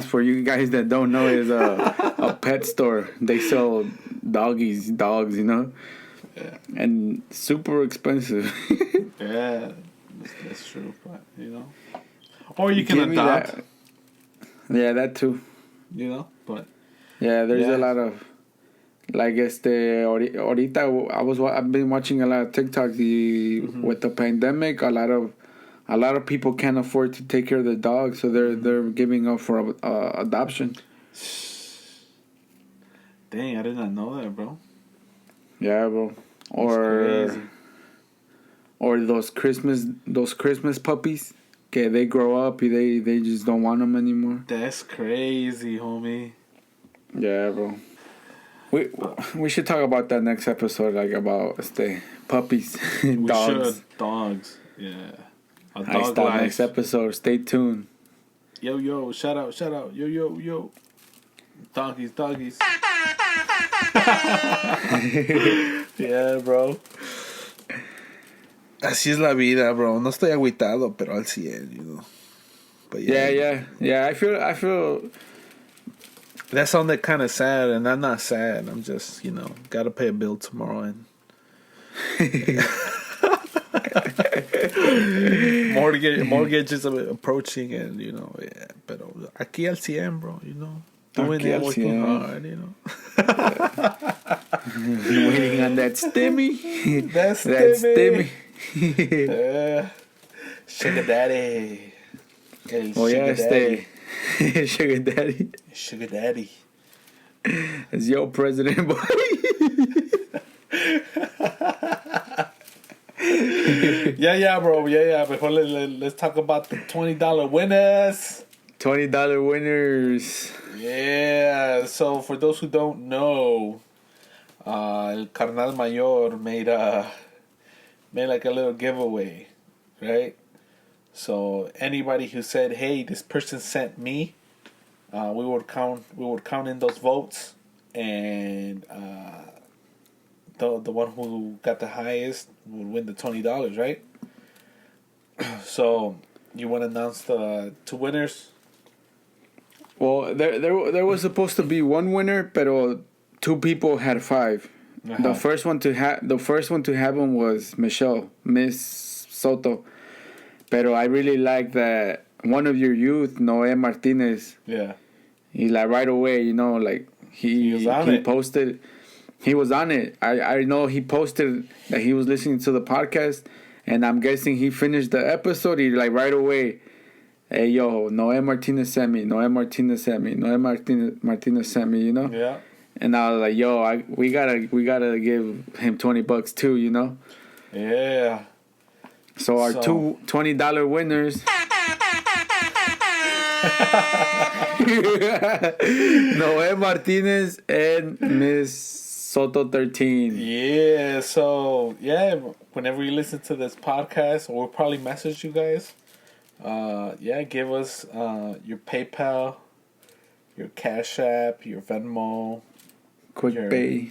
for you guys that don't know, is a pet store. They sell dogs, you know. Yeah. And super expensive. Yeah, that's true, but, you know. Or you can adopt. Yeah, that too. You know, but. Yeah, there's a lot of, like, ahorita I've been watching a lot of TikToks with the pandemic. A lot of people can't afford to take care of the dogs, so they're giving up for adoption. Dang, I did not know that, bro. Yeah, bro. Or those Christmas puppies. Okay, they grow up, they just don't want them anymore. That's crazy, homie. Yeah, bro. We should talk about that next episode, like about puppies, dogs. We should. Dogs, yeah. A dog I stop life. Next episode. Stay tuned. Yo, shout out, yo. Doggies. Yeah, bro. Así es la vida, bro. No estoy agüitado, pero al 100, you know. But yeah. I feel. That sounded kind of sad, and I'm not sad. I'm just, you know, gotta pay a bill tomorrow, and mortgage is approaching, and, you know, yeah. But aquí al 100, bro, you know. Doing it, working hard, you know. Waiting on that stimmy. That's stimmy. Sugar daddy. Sugar daddy. Sugar daddy. It's your president, boy. Yeah, bro. Yeah. Before let's talk about the $20 winners. $20 winners. Yeah. So for those who don't know, El Carnal Mayor made like a little giveaway right? So anybody who said, "Hey, this person sent me," we would count in those votes, and the one who got the highest would win the $20, right? So you want to announce the two winners? Well, there was supposed to be one winner, but two people had 5. Uh-huh. The first one to have them was Miss Soto. Pero I really like that one of your youth, Noé Martinez. Yeah. He like right away, like he posted. He was on it. I know he posted that he was listening to the podcast, and I'm guessing he finished the episode. He like right away, "Hey yo, Noé Martinez sent me. Noé Martinez sent me. Noé Martinez sent me." Yeah. And I was like, "Yo, we gotta give him $20 too." Yeah. So our two $20 winners. Noé Martinez and Miss Soto 13. Yeah, so whenever you listen to this podcast, we'll probably message you guys. Give us your PayPal, your Cash App, your Venmo, Quick Pay,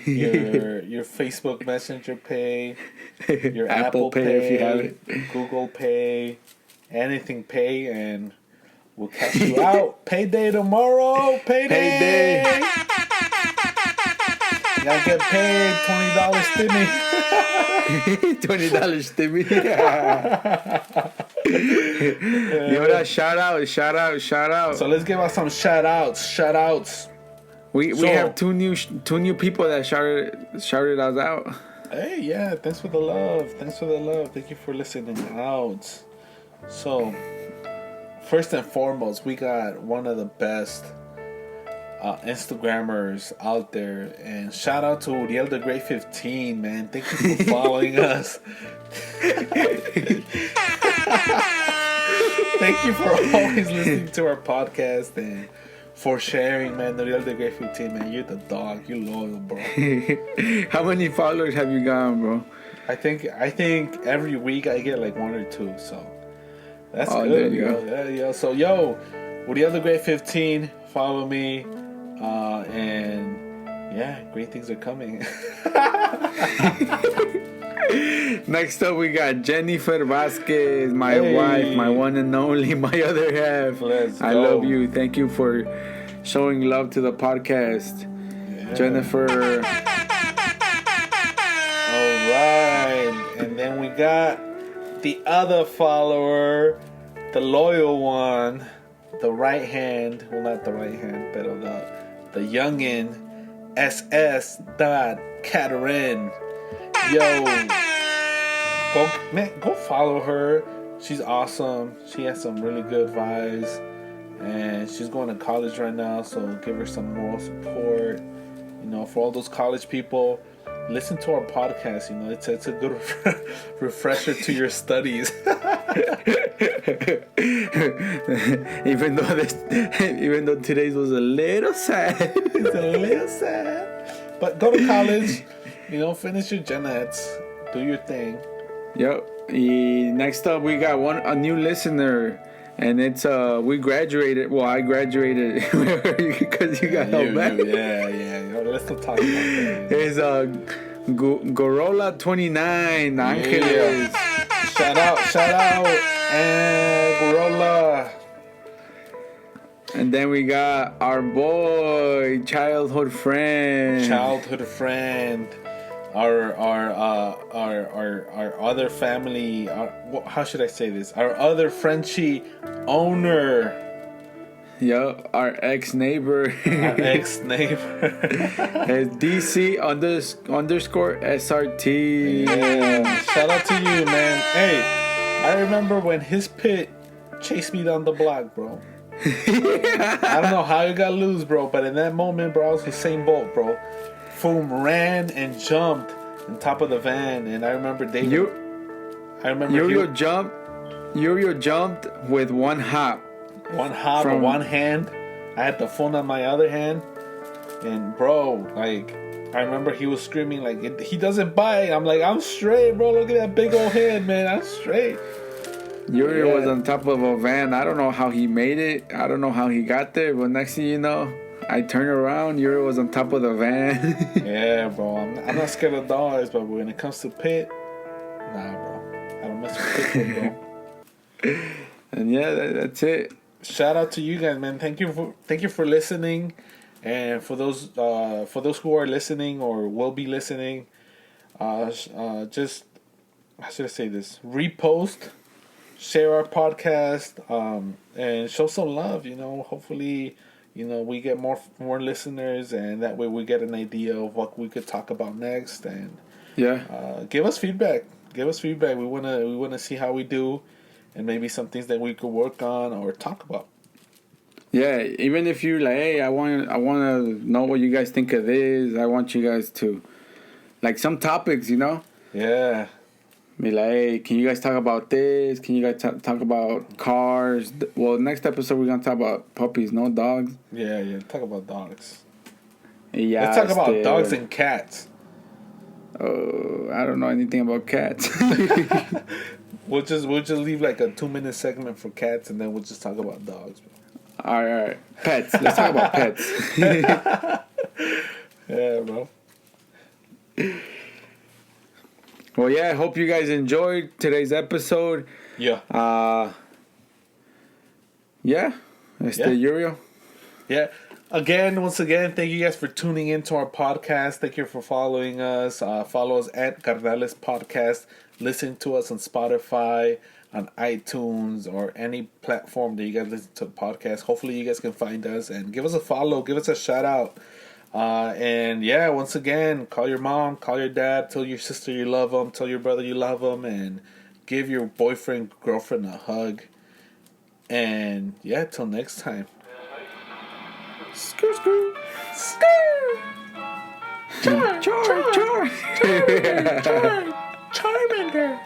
your Facebook Messenger Pay, your Apple Pay if you have it, Google Pay, anything Pay, and we'll cash you out. Payday tomorrow. Payday. You gotta get paid. $20 stimmy. $20 stimmy. Shout out. So let's give out some shout outs. We have two new people that shouted us out. Hey, yeah, thanks for the love. Thank you for listening out. So, first and foremost, we got one of the best Instagrammers out there, and shout out to Uriel the Great 15, man. Thank you for following us. Thank you for always listening to our podcast and for sharing, man. Uriel the Great 15, man. You're the dog. You're loyal, bro. How many followers have you gotten, bro? I think every week I get like 1 or 2, so that's good. There you go. Yeah. So Uriel the Great 15, follow me. And great things are coming. Next up, we got Jennifer Vasquez, my wife, my one and only, my other half. I love you. Thank you for showing love to the podcast, Jennifer. All right, and then we got the other follower, the loyal one, the right hand. Well, not the right hand, but the youngin, SS.Catherine. Yo, go follow her. She's awesome. She has some really good vibes, and she's going to college right now. So give her some moral support. For all those college people, listen to our podcast. It's a good refresher to your studies. even though today's was a little sad. It's a little sad. But go to college. Finish your gen eds. Do your thing. Yep. Next up, we got a new listener, and it's we graduated. Well, I graduated because you got held back. Yeah. Let's not talk about that. It's Gorola 29 Angeles. Shout out, and Gorola. And then we got our boy, childhood friend, our other family. How should I say this? Our other Frenchie owner. Yep, our ex-neighbor. It's DC_SRT. Yeah. Shout out to you, man. Hey, I remember when his pit chased me down the block, bro. I don't know how you got loose, bro, but in that moment, bro, I was the same boat, bro. Foom ran and jumped on top of the van, and I remember David. Yo jumped with one hop. One hop with one hand. I had the phone on my other hand, and bro, like I remember he was screaming like, he doesn't bite. I'm like, I'm straight, bro. Look at that big old head, man. I'm straight. Yuri was on top of a van. I don't know how he made it. I don't know how he got there. But next thing you know, I turn around. Yuri was on top of the van. Yeah, bro. I'm not scared of dogs, but when it comes to pit, nah, bro. I don't mess with pit, bro. And yeah, that's it. Shout out to you guys, man. Thank you for listening, and for those who are listening or will be listening, just how should I say this? Repost, share our podcast, and show some love. Hopefully, we get more listeners, and that way we get an idea of what we could talk about next. And give us feedback. We wanna see how we do. And maybe some things that we could work on or talk about. Yeah, even if you like, hey, I want to know what you guys think of this. I want you guys to, like, some topics, Yeah. Be like, hey, can you guys talk about this? Can you guys talk about cars? Well, next episode we're gonna talk about puppies, no dogs. Yeah. Talk about dogs. Yeah. Let's talk about dogs and cats. Oh, I don't know anything about cats. We'll just leave like a 2-minute segment for cats, and then we'll just talk about dogs. All right. Pets. Let's talk about pets. Yeah, bro. Well, yeah. I hope you guys enjoyed today's episode. Yeah. Yeah. Uriel. Yeah. Once again, thank you guys for tuning into our podcast. Thank you for following us. Follow us at Carnales Podcast. Listen to us on Spotify, on iTunes, or any platform that you guys listen to the podcast. Hopefully you guys can find us and give us a follow, give us a shout out. And yeah, once again, call your mom, call your dad, tell your sister you love them, tell your brother you love them, and give your boyfriend, girlfriend a hug. And yeah, till next time. Skr, skr. Skr! Char. Charmander!